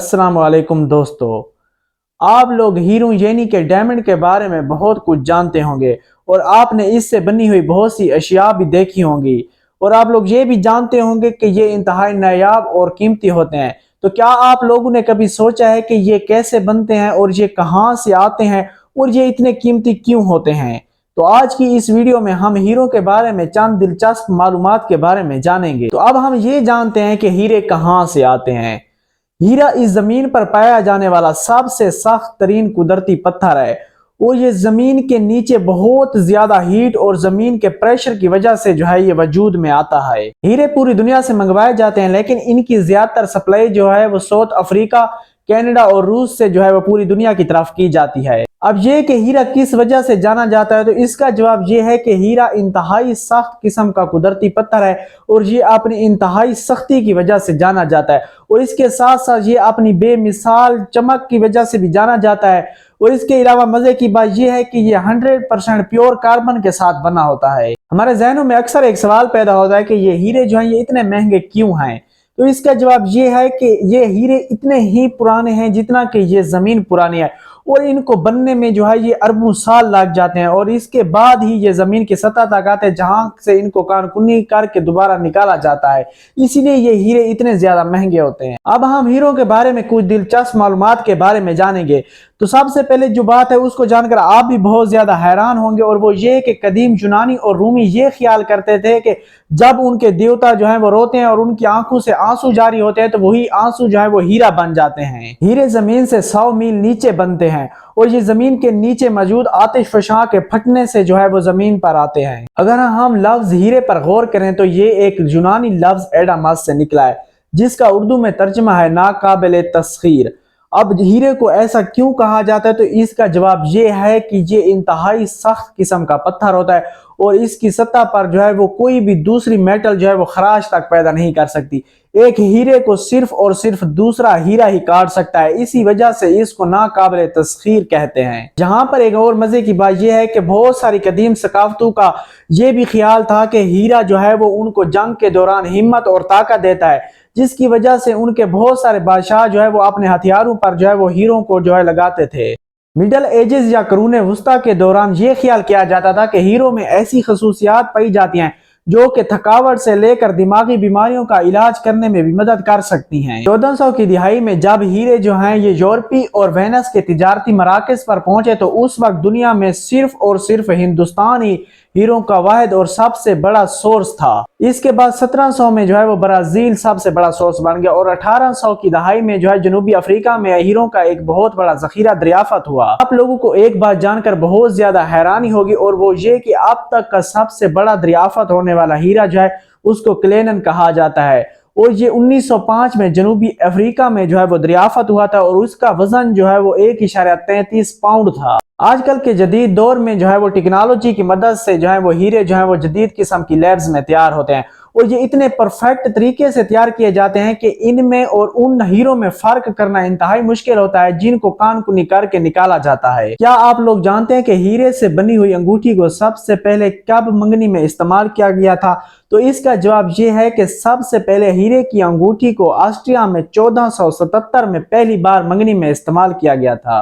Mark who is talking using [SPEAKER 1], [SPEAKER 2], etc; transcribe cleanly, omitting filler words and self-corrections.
[SPEAKER 1] السلام علیکم دوستو، آپ لوگ ہیرو یعنی کہ ڈائمنڈ کے بارے میں بہت کچھ جانتے ہوں گے اور آپ نے اس سے بنی ہوئی بہت سی اشیاء بھی دیکھی ہوں گی اور آپ لوگ یہ بھی جانتے ہوں گے کہ یہ انتہائی نایاب اور قیمتی ہوتے ہیں۔ تو کیا آپ لوگوں نے کبھی سوچا ہے کہ یہ کیسے بنتے ہیں اور یہ کہاں سے آتے ہیں اور یہ اتنے قیمتی کیوں ہوتے ہیں؟ تو آج کی اس ویڈیو میں ہم ہیرو کے بارے میں چند دلچسپ معلومات کے بارے میں جانیں گے۔ تو اب ہم یہ جانتے ہیں کہ ہیرے کہاں سے آتے ہیں۔ ہیرا اس زمین پر پایا جانے والا سب سے سخت ترین قدرتی پتھر ہے اور یہ زمین کے نیچے بہت زیادہ ہیٹ اور زمین کے پریشر کی وجہ سے یہ وجود میں آتا ہے۔ ہیرے پوری دنیا سے منگوائے جاتے ہیں لیکن ان کی زیادہ تر سپلائی وہ ساؤتھ افریقہ، کینیڈا اور روس سے وہ پوری دنیا کی طرف کی جاتی ہے۔ اب یہ کہ ہیرا کس وجہ سے جانا جاتا ہے، تو اس کا جواب یہ ہے کہ ہیرا انتہائی سخت قسم کا قدرتی پتھر ہے اور یہ اپنی انتہائی سختی کی وجہ سے جانا جاتا ہے اور اس کے ساتھ ساتھ یہ اپنی بے مثال چمک کی وجہ سے بھی جانا جاتا ہے اور اس کے علاوہ مزے کی بات یہ ہے کہ یہ 100% پیور کاربن کے ساتھ بنا ہوتا ہے۔ ہمارے ذہنوں میں اکثر ایک سوال پیدا ہوتا ہے کہ یہ ہیرے ہیں یہ اتنے مہنگے کیوں ہیں؟ تو اس کا جواب یہ ہے کہ یہ ہیرے اتنے ہی پرانے ہیں جتنا کہ یہ زمین پرانی ہے اور ان کو بننے میں یہ اربوں سال لگ جاتے ہیں اور اس کے بعد ہی یہ زمین کی سطح تک آتے ہیں جہاں سے ان کو کان کنی کر کے دوبارہ نکالا جاتا ہے، اسی لیے یہ ہیرے اتنے زیادہ مہنگے ہوتے ہیں۔ اب ہم ہیروں کے بارے میں کچھ دلچسپ معلومات کے بارے میں جانیں گے۔ تو سب سے پہلے جو بات ہے اس کو جان کر آپ بھی بہت زیادہ حیران ہوں گے اور وہ یہ کہ قدیم یونانی اور رومی یہ خیال کرتے تھے کہ جب ان کے دیوتا وہ روتے ہیں اور ان کی آنکھوں سے آنسو جاری ہوتے ہیں تو وہی آنسو وہ ہیرا بن جاتے ہیں۔ ہیرے زمین سے 100 میل نیچے بنتے ہیں اور یہ زمین کے نیچے موجود آتش فشاں کے پھٹنے سے وہ زمین پر آتے ہیں۔ اگر ہم لفظ ہیرے پر غور کریں تو یہ ایک یونانی لفظ ایڈامس سے نکلا ہے جس کا اردو میں ترجمہ ہے ناقابل تسخیر۔ اب ہیرے کو ایسا کیوں کہا جاتا ہے، تو اس کا جواب یہ ہے کہ یہ انتہائی سخت قسم کا پتھر ہوتا ہے اور اس کی سطح پر وہ کوئی بھی دوسری میٹل وہ خراش تک پیدا نہیں کر سکتی۔ ایک ہیرے کو صرف اور صرف دوسرا ہیرا ہی کاٹ سکتا ہے، اسی وجہ سے اس کو ناقابل تسخیر کہتے ہیں۔ جہاں پر ایک اور مزے کی بات یہ ہے کہ بہت ساری قدیم ثقافتوں کا یہ بھی خیال تھا کہ ہیرا وہ ان کو جنگ کے دوران ہمت اور طاقت دیتا ہے، جس کی وجہ سے ان کے بہت سارے بادشاہ وہ اپنے ہتھیاروں پر وہ ہیروں کو لگاتے تھے۔ مڈل ایجز یا قرون وسطی کے دوران یہ خیال کیا جاتا تھا کہ ہیروں میں ایسی خصوصیات پائی جاتی ہیں جو کہ تھکاوٹ سے لے کر دماغی بیماریوں کا علاج کرنے میں بھی مدد کر سکتی ہیں۔ 1400 کی دہائی میں جب ہیرے یہ یورپی اور وینس کے تجارتی مراکز پر پہنچے تو اس وقت دنیا میں صرف اور صرف ہندوستان ہی ہیروں کا واحد اور سب سے بڑا سورس تھا۔ اس کے بعد 1700 میں وہ برازیل سب سے بڑا سورس بن گیا اور 1800 کی دہائی میں جنوبی افریقہ میں ہیروں کا ایک بہت بڑا ذخیرہ دریافت ہوا۔ آپ لوگوں کو ایک بات جان کر بہت زیادہ حیرانی ہوگی اور وہ یہ کہ اب تک کا سب سے بڑا دریافت ہونے والا ہیرا اس کو کلینن کہا جاتا ہے اور یہ 1905 میں جنوبی افریقہ میں وہ دریافت ہوا تھا اور اس کا وزن وہ 1.33 پاؤنڈ تھا۔ آج کل کے جدید دور میں وہ ٹیکنالوجی کی مدد سے وہ ہیرے وہ جدید قسم کی لیبز میں تیار ہوتے ہیں اور یہ اتنے پرفیکٹ طریقے سے تیار کیے جاتے ہیں کہ ان میں اور ان ہیروں میں فرق کرنا انتہائی مشکل ہوتا ہے جن کو کان کنی کر کے نکالا جاتا ہے۔ کیا آپ لوگ جانتے ہیں کہ ہیرے سے بنی ہوئی انگوٹھی کو سب سے پہلے کب منگنی میں استعمال کیا گیا تھا؟ تو اس کا جواب یہ ہے کہ سب سے پہلے ہیرے کی انگوٹھی کو آسٹریا میں 1477 میں پہلی بار منگنی میں استعمال کیا گیا تھا۔